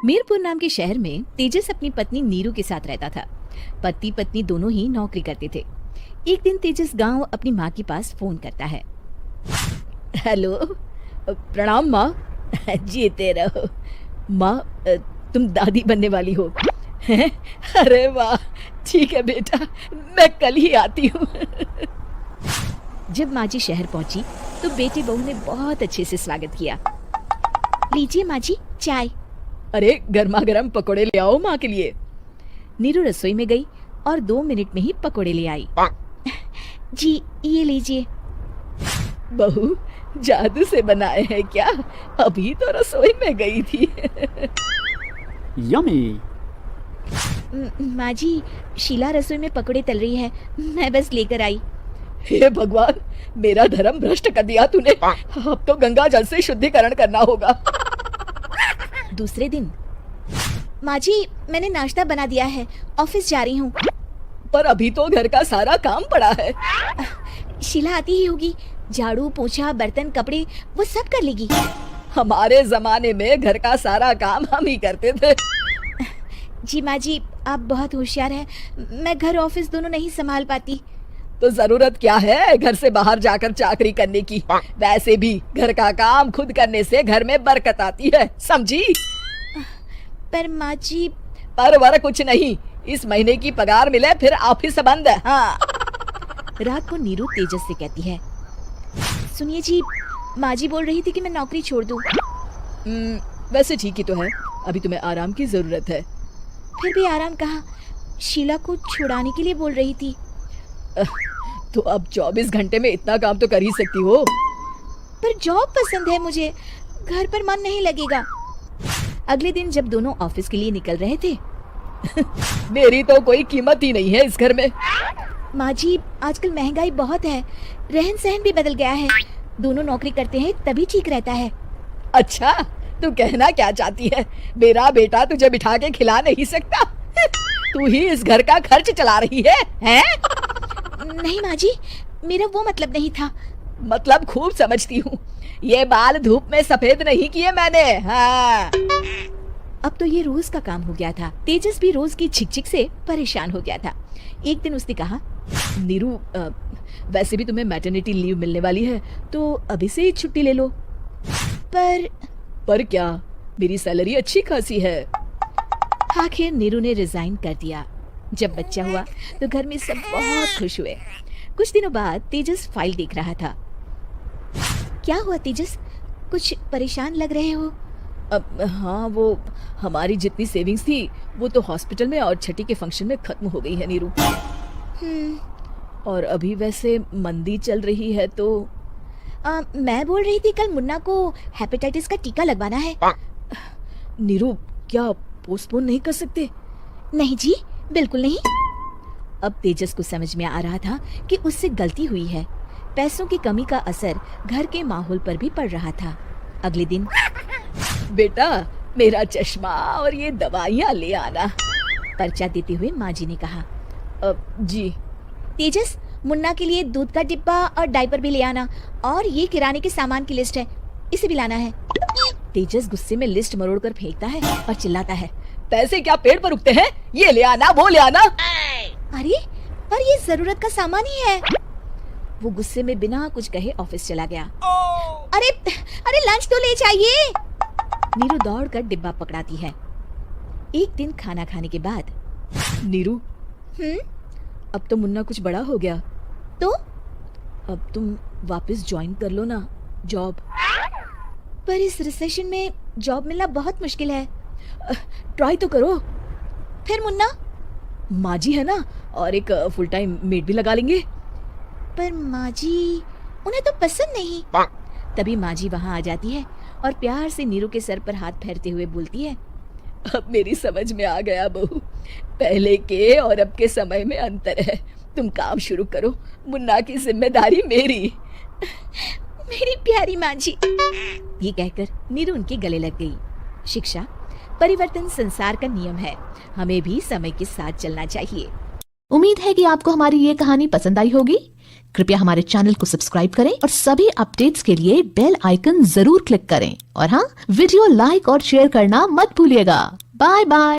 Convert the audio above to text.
मीरपुर नाम के शहर में तेजस अपनी पत्नी नीरू के साथ रहता था। पति पत्नी दोनों ही नौकरी करते थे। एक दिन तेजस गांव अपनी माँ के पास फोन करता है। हेलो, प्रणाम माँ। जीते रहो माँ, तुम दादी बनने वाली हो। अरे वाह, ठीक है बेटा, मैं कल ही आती हूँ। जब माँ जी शहर पहुंची तो बेटे बहू ने बहुत अच्छे से स्वागत किया। लीजिए माँ जी चाय। अरे गर्मा गर्म पकोड़े ले आओ माँ के लिए। नीरू रसोई में गई और 2 मिनट में ही पकोड़े ले आई। जी ये लीजिए। बहू जादू से बनाए हैं क्या? अभी तो रसोई में गई थी। यम्मी। माँ जी, शीला रसोई में पकोड़े तल रही है, मैं बस लेकर आई। हे भगवान, मेरा धर्म भ्रष्ट कर दिया तूने। अब तो गंगा जल से शुद्धिकरण करना होगा। दूसरे दिन, माँ जी मैंने नाश्ता बना दिया है, ऑफिस जा रही हूँ। पर अभी तो घर का सारा काम पड़ा है। शीला आती ही होगी, झाड़ू पोछा बर्तन कपड़े वो सब कर लेगी। हमारे जमाने में घर का सारा काम हम ही करते थे। जी माँ जी, आप बहुत होशियार हैं, मैं घर ऑफिस दोनों नहीं संभाल पाती। तो जरूरत क्या है घर से बाहर जाकर चाकरी करने की? वैसे भी घर का काम खुद करने से घर में बरकत आती है, समझी? पर माँ जी। पर वर कुछ नहीं, इस महीने की पगार मिले फिर ऑफिस बंद है। हाँ। रात को नीरू तेजस से कहती है, सुनिए जी, माँ जी बोल रही थी कि मैं नौकरी छोड़ दूं। वैसे ठीक ही तो है, अभी तुम्हें आराम की जरूरत है। फिर भी आराम कहाँ, शीला को छुड़ाने के लिए बोल रही थी। तो अब 24 घंटे में इतना काम तो कर ही सकती हो। पर जॉब पसंद है मुझे, घर पर मन नहीं लगेगा। अगले दिन जब दोनों ऑफिस के लिए निकल रहे थे, मेरी तो कोई कीमत ही नहीं है इस घर में। माँ जी आजकल महंगाई बहुत है, रहन सहन भी बदल गया है, दोनों नौकरी करते हैं तभी ठीक रहता है। अच्छा, तू कहना क्या चाहती है? मेरा बेटा तुझे बिठा के खिला नहीं सकता? तू ही इस घर का खर्च चला रही है, हैं? नहीं माँ जी, मेरा वो मतलब नहीं था। मतलब खूब समझती हूँ, ये बाल धूप में सफेद नहीं किए मैंने। हाँ। अब तो ये रोज का काम हो गया था। तेजस भी रोज की झिकझिक से परेशान हो गया था। एक दिन उसने कहा, नीरू, वैसे भी तुम्हें मैटरनिटी लीव मिलने वाली है, तो अभी से ही छुट्टी ले लो। पर क्या, मेरी सैलरी अच्छी खासी है। आखिर नीरू ने रिजाइन कर दिया। जब बच्चा हुआ तो घर में सब बहुत खुश हुए। कुछ दिनों बाद तेजस फाइल देख रहा था। क्या हुआ तेजस, कुछ परेशान लग रहे हो? हाँ, वो हमारी जितनी सेविंग्स थी वो तो हॉस्पिटल में और छठी के फंक्शन में खत्म हो गई है नीरू। और अभी वैसे मंदी चल रही है तो मैं बोल रही थी कल मुन्ना को हेपेटाइटिस का टीका लगवाना है। नीरू, क्या पोस्टपोन नहीं कर सकते? नहीं जी, बिल्कुल नहीं। अब तेजस को समझ में आ रहा था कि उससे गलती हुई है। पैसों की कमी का असर घर के माहौल पर भी पड़ रहा था। अगले दिन, बेटा मेरा चश्मा और ये दवाइयाँ ले आना, पर्चा देते हुए माँ जी ने कहा। जी। तेजस, मुन्ना के लिए दूध का डिब्बा और डायपर भी ले आना, और ये किराने के सामान की लिस्ट है, इसे भी लाना है। तेजस गुस्से में लिस्ट मरोड़कर फेंकता है और चिल्लाता है, पैसे क्या पेड़ पर उगते हैं? ये ले आना, वो ले आना। अरे पर ये जरूरत का सामान ही है। वो गुस्से में बिना कुछ कहे ऑफिस चला गया। अरे अरे लंच तो ले जाइए। नीरू दौड़कर डिब्बा पकड़ाती है। एक दिन खाना खाने के बाद, नीरू, अब तो मुन्ना कुछ बड़ा हो गया, तो अब तुम वापस ज्वाइन कर लो ना जॉब। पर इस रिसेशन में जॉब मिलना बहुत मुश्किल है। ट्राई तो करो। फिर मुन्ना? माँ जी है ना, और एक फुल टाइम मेड भी लगा लेंगे। पर माँ जी, उन्हें तो पसंद नहीं। तभी माँ जी वहाँ आ जाती है और प्यार से नीरू के सर पर हाथ फेरते हुए बोलती है, अब मेरी समझ में आ गया बहू, पहले के और अब के समय में अंतर है। तुम काम शुरू करो, मुन्ना की जिम्मेदारी मेरी। मेरी प्यारी माँ जी। ये कहकर नीरू उनके गले लग गई। शिक्षा, परिवर्तन संसार का नियम है, हमें भी समय के साथ चलना चाहिए। उम्मीद है कि आपको हमारी ये कहानी पसंद आई होगी। कृपया हमारे चैनल को सब्सक्राइब करें और सभी अपडेट्स के लिए बेल आइकन जरूर क्लिक करें और हाँ, वीडियो लाइक और शेयर करना मत भूलिएगा। Bye bye.